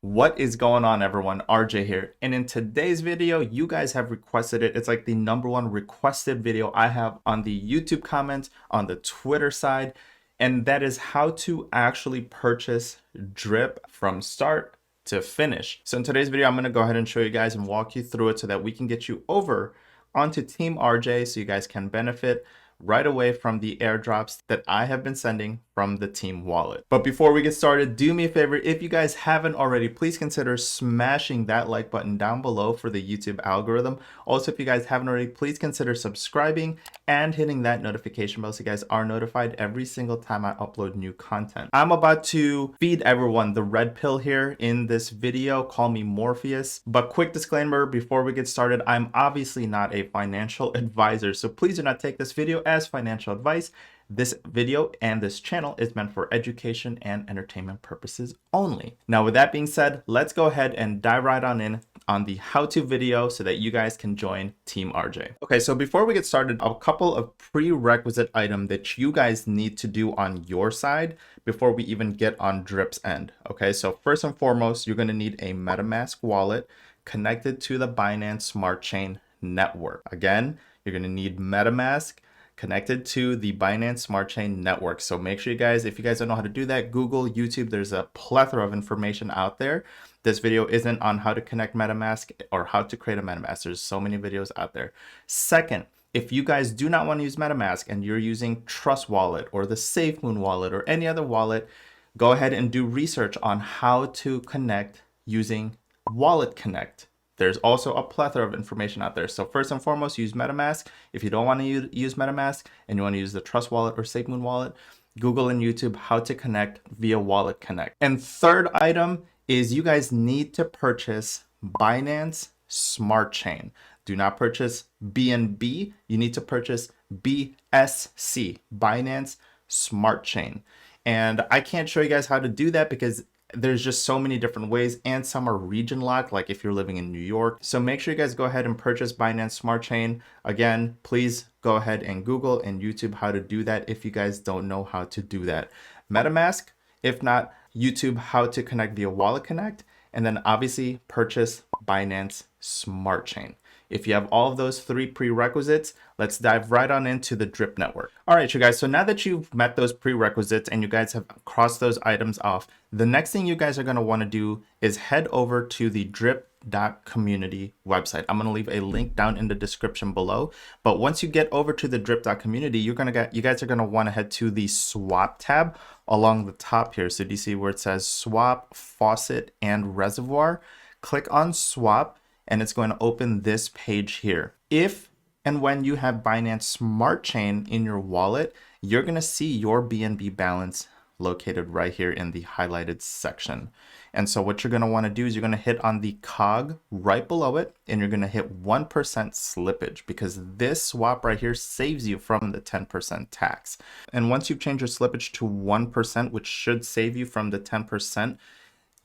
What is going on, everyone? RJ here, and in today's video you guys have requested it. It's like the #1 requested video I have on the YouTube comments, on the Twitter side, and that is how to actually purchase drip from start to finish. So in today's video I'm going to go ahead and show you guys and walk you through it so that we can get you over onto Team RJ so you guys can benefit right away from the airdrops that I have been sending from the team wallet. But before we get started, do me a favor, if you guys haven't already, please consider smashing that like button down below for the YouTube algorithm. Also, if you guys haven't already, please consider subscribing and hitting that notification bell so you guys are notified every single time I upload new content. I'm about to feed everyone the red pill here in this video. Call me Morpheus. But quick disclaimer before we get started, I'm obviously not a financial advisor, so please do not take this video as financial advice. This video and this channel is meant for education and entertainment purposes only. Now, with that being said, let's go ahead and dive right on in on the how-to video so that you guys can join Team RJ. Okay, so before we get started, a couple of prerequisite items that you guys need to do on your side before we even get on Drip's end. Okay, so first and foremost, you're going to need a MetaMask wallet connected to the Binance Smart Chain network. Again, you're going to need MetaMask connected to the Binance Smart Chain network. So make sure you guys, if you guys don't know how to do that, Google, YouTube, there's a plethora of information out there. This video isn't on how to connect MetaMask or how to create a MetaMask. There's so many videos out there. Second, if you guys do not want to use MetaMask and you're using Trust Wallet or the SafeMoon wallet or any other wallet, go ahead and do research on how to connect using Wallet Connect. There's also a plethora of information out there. So first and foremost, use MetaMask. If you don't want to use MetaMask and you want to use the Trust Wallet or SafeMoon wallet, Google and YouTube how to connect via Wallet Connect. And third item is you guys need to purchase Binance Smart Chain. Do not purchase BNB. You need to purchase BSC, Binance Smart Chain. And I can't show you guys how to do that because there's just so many different ways and some are region locked, like if you're living in New York. So make sure you guys go ahead and purchase Binance Smart Chain. Again, please go ahead and Google and YouTube how to do that if you guys don't know how to do that. MetaMask, if not, YouTube how to connect via Wallet Connect, and then obviously purchase Binance Smart Chain. If you have all of those three prerequisites, let's dive right on into the Drip network. All right, you guys, so now that you've met those prerequisites and you guys have crossed those items off, the next thing you guys are going to want to do is head over to the drip.community website. I'm going to leave a link down in the description below. But once you get over to the drip.community, you guys are going to want to head to the swap tab along the top here. So do you see where it says swap, faucet, and reservoir? Click on swap, and it's going to open this page here. If and when you have Binance Smart Chain in your wallet, you're going to see your BNB balance located right here in the highlighted section. And so what you're going to want to do is you're going to hit on the cog right below it, and you're going to hit 1% slippage because this swap right here saves you from the 10% tax. And once you've changed your slippage to 1%, which should save you from the 10%,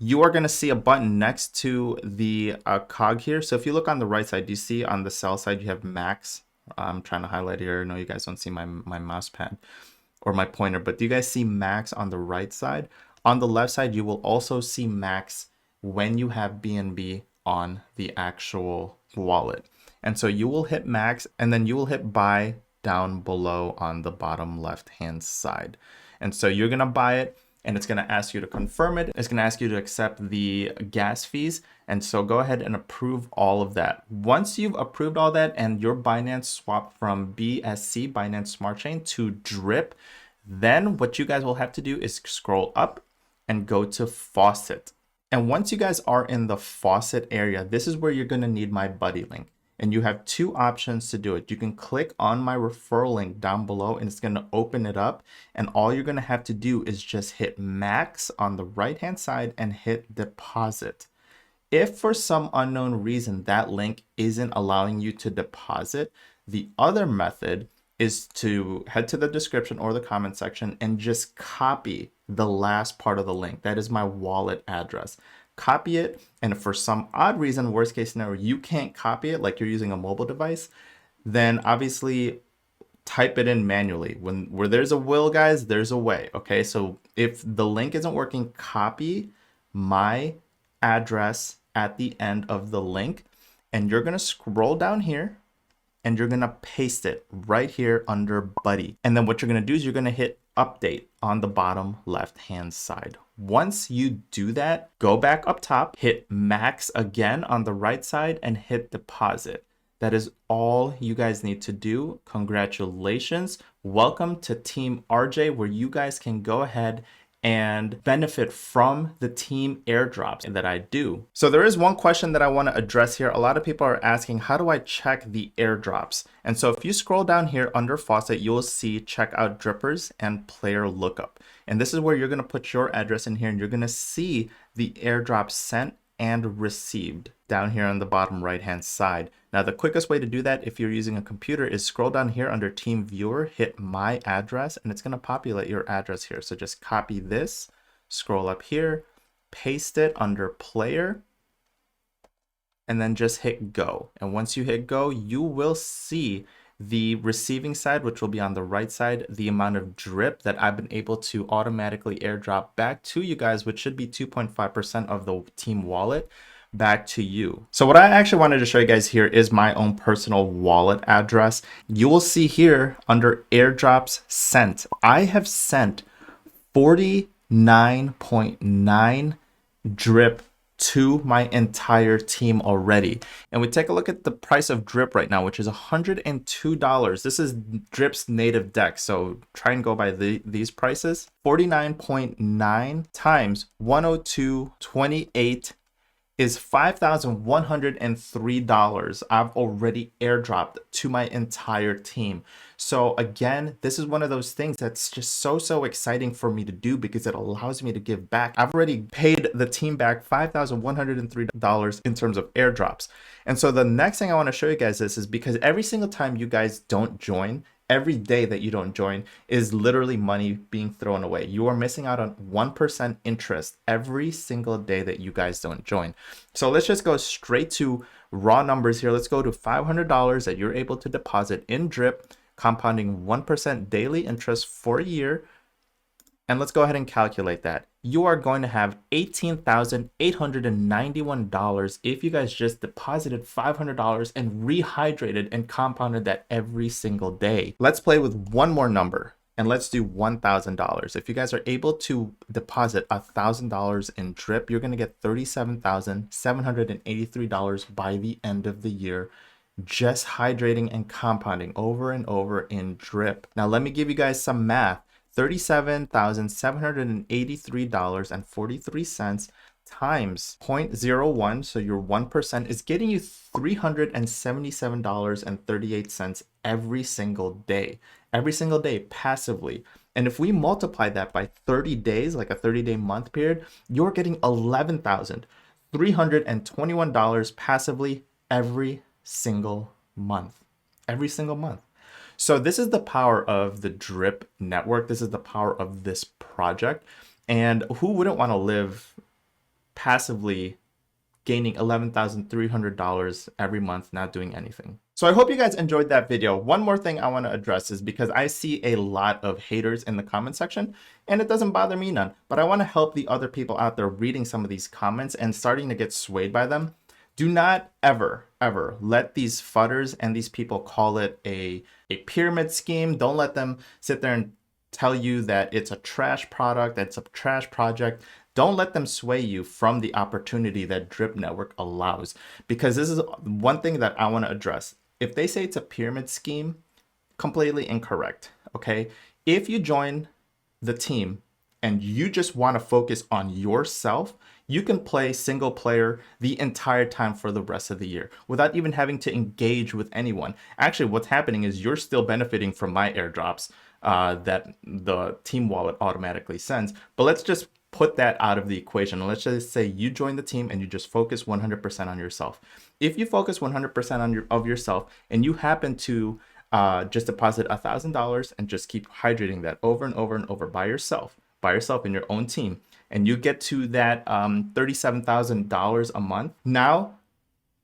you are going to see a button next to the cog here. So if you look on the right side, you see on the sell side, you have max. I'm trying to highlight here. I know you guys don't see my mouse pad or my pointer, but do you guys see max on the right side? On the left side, you will also see max when you have BNB on the actual wallet. And so you will hit max and then you will hit buy down below on the bottom left-hand side. And so you're going to buy it, and it's going to ask you to confirm it. It's going to ask you to accept the gas fees. And so go ahead and approve all of that. Once you've approved all that and your Binance swapped from BSC, Binance Smart Chain, to Drip, then what you guys will have to do is scroll up and go to faucet. And once you guys are in the faucet area, this is where you're going to need my buddy link. And you have two options to do it. You can click on my referral link down below and it's going to open it up. And all you're going to have to do is just hit max on the right hand side and hit deposit. If for some unknown reason that link isn't allowing you to deposit, the other method is to head to the description or the comment section and just copy the last part of the link. That is my wallet address. Copy it, and if for some odd reason, worst case scenario, you can't copy it like you're using a mobile device, then obviously type it in manually. Where there's a will, guys, there's a way. Okay, so if the link isn't working, copy my address at the end of the link, and you're going to scroll down here and you're going to paste it right here under buddy. And then what you're going to do is you're going to hit update on the bottom left hand side. Once you do that, go back up top, hit max again on the right side and hit deposit. That is all you guys need to do. Congratulations. Welcome to Team RJ, where you guys can go ahead and benefit from the team airdrops that I do. So there is one question that I want to address here. A lot of people are asking, how do I check the airdrops? And so if you scroll down here under faucet, you'll see check out drippers and player lookup. And this is where you're going to put your address in here and you're going to see the airdrop sent and received down here on the bottom right hand side. Now the quickest way to do that if you're using a computer is scroll down here under team viewer, hit my address, and it's going to populate your address here. So just copy this, scroll up here, paste it under player, and then just hit go. And once you hit go, you will see the receiving side, which will be on the right side, the amount of drip that I've been able to automatically airdrop back to you guys, which should be 2.5% of the team wallet back to you. So what I actually wanted to show you guys here is my own personal wallet address. You will see here under airdrops sent, I have sent 49.9 drip to my entire team already. And we take a look at the price of drip right now, which is $102. This is drip's native dex, so try and go by these prices. 49.9 times 102.28 is $5,103 I've already airdropped to my entire team. So again, this is one of those things that's just so exciting for me to do because it allows me to give back. I've already paid the team back $5,103 in terms of airdrops. And so the next thing I want to show you guys is because every single time you guys don't join, every day that you don't join is literally money being thrown away. You are missing out on 1% interest every single day that you guys don't join. So let's just go straight to raw numbers here. Let's go to $500 that you're able to deposit in drip, compounding 1% daily interest for a year. And let's go ahead and calculate that. You are going to have $18,891 if you guys just deposited $500 and rehydrated and compounded that every single day. Let's play with one more number and let's do $1,000. If you guys are able to deposit $1,000 in drip, you're going to get $37,783 by the end of the year, just hydrating and compounding over and over in drip. Now, let me give you guys some math. $37,783.43 times 0.01, so your 1% is getting you $377.38 every single day passively. And if we multiply that by 30 days, like a 30-day month period, you're getting $11,321 passively every single month. So this is the power of the drip network. This is the power of this project. And who wouldn't want to live passively gaining $11,300 every month, not doing anything? So I hope you guys enjoyed that video. One more thing I want to address is because I see a lot of haters in the comment section, and it doesn't bother me none, but I want to help the other people out there reading some of these comments and starting to get swayed by them. Do not ever let these fudders and these people call it a pyramid scheme. Don't let them sit there and tell you that it's a trash product, that's a trash project. Don't let them sway you from the opportunity that Drip Network allows, because this is one thing that I want to address. If they say it's a pyramid scheme, completely incorrect, okay? If you join the team and you just want to focus on yourself, you can play single player the entire time for the rest of the year without even having to engage with anyone. Actually, what's happening is you're still benefiting from my airdrops that the team wallet automatically sends. But let's just put that out of the equation. Let's just say you join the team and you just focus 100% on yourself. If you focus 100% on yourself and you happen to just deposit $1,000 and just keep hydrating that over and over and over by yourself in your own team, and you get to that $37,000 a month, now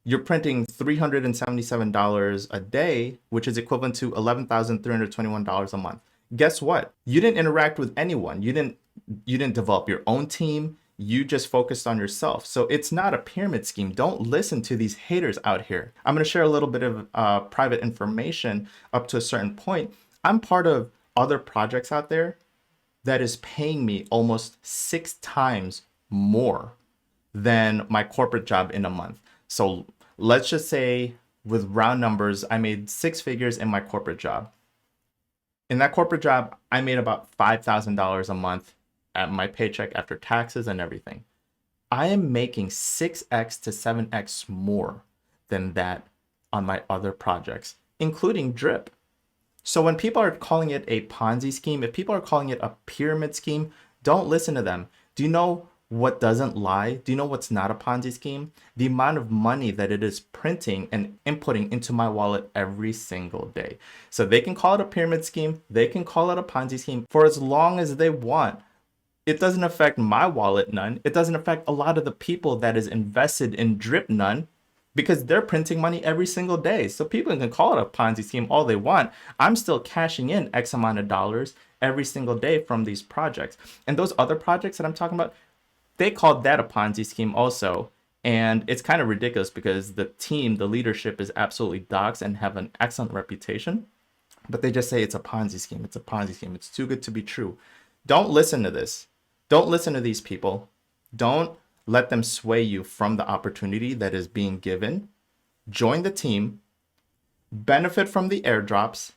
you're printing $377 a day, which is equivalent to $11,321 a month. Guess what? You didn't interact with anyone. You didn't develop your own team. You just focused on yourself. So it's not a pyramid scheme. Don't listen to these haters out here. I'm going to share a little bit of private information up to a certain point. I'm part of other projects out there that is paying me almost 6 times more than my corporate job in a month. So let's just say with round numbers, I made 6 figures in my corporate job. In that corporate job, I made about $5,000 a month at my paycheck after taxes and everything. I am making 6x to 7x more than that on my other projects, including Drip. So when people are calling it a Ponzi scheme, if people are calling it a pyramid scheme, don't listen to them. Do you know what doesn't lie? Do you know what's not a Ponzi scheme? The amount of money that it is printing and inputting into my wallet every single day. So they can call it a pyramid scheme. They can call it a Ponzi scheme for as long as they want. It doesn't affect my wallet none. It doesn't affect a lot of the people that is invested in Drip none, because they're printing money every single day. So people can call it a Ponzi scheme all they want. I'm still cashing in X amount of dollars every single day from these projects. And those other projects that I'm talking about, they called that a Ponzi scheme also. And it's kind of ridiculous because the team, the leadership is absolutely doxxed and have an excellent reputation. But they just say it's a Ponzi scheme. It's a Ponzi scheme. It's too good to be true. Don't listen to this. Don't listen to these people. Don't let them sway you from the opportunity that is being given. Join the team, benefit from the airdrops,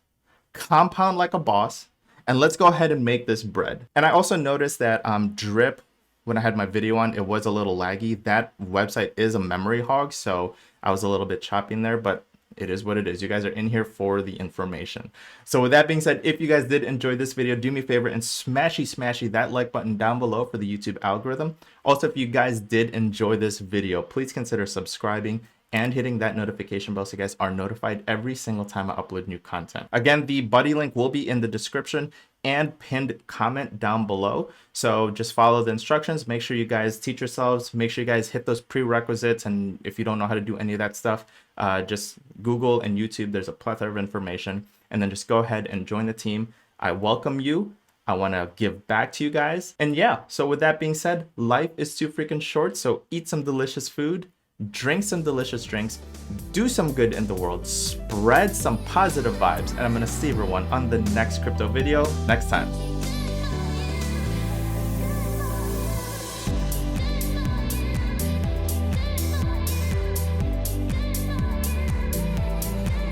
compound like a boss, and let's go ahead and make this bread. And I also noticed that Drip, when I had my video on, it was a little laggy. That website is a memory hog, so I was a little bit choppy in there, but it is what it is. You guys are in here for the information. So with that being said, if you guys did enjoy this video, do me a favor and smashy that like button down below for the YouTube algorithm. Also, if you guys did enjoy this video, please consider subscribing and hitting that notification bell so you guys are notified every single time I upload new content. Again, the buddy link will be in the description and pinned comment down below. So just follow the instructions. Make sure you guys teach yourselves. Make sure you guys hit those prerequisites. And if you don't know how to do any of that stuff, just Google and YouTube. There's a plethora of information. And then just go ahead and join the team. I welcome you. I want to give back to you guys. And yeah, so with that being said, life is too freaking short. So eat some delicious food, drink some delicious drinks, do some good in the world, spread some positive vibes, and I'm going to see everyone on the next crypto video next time.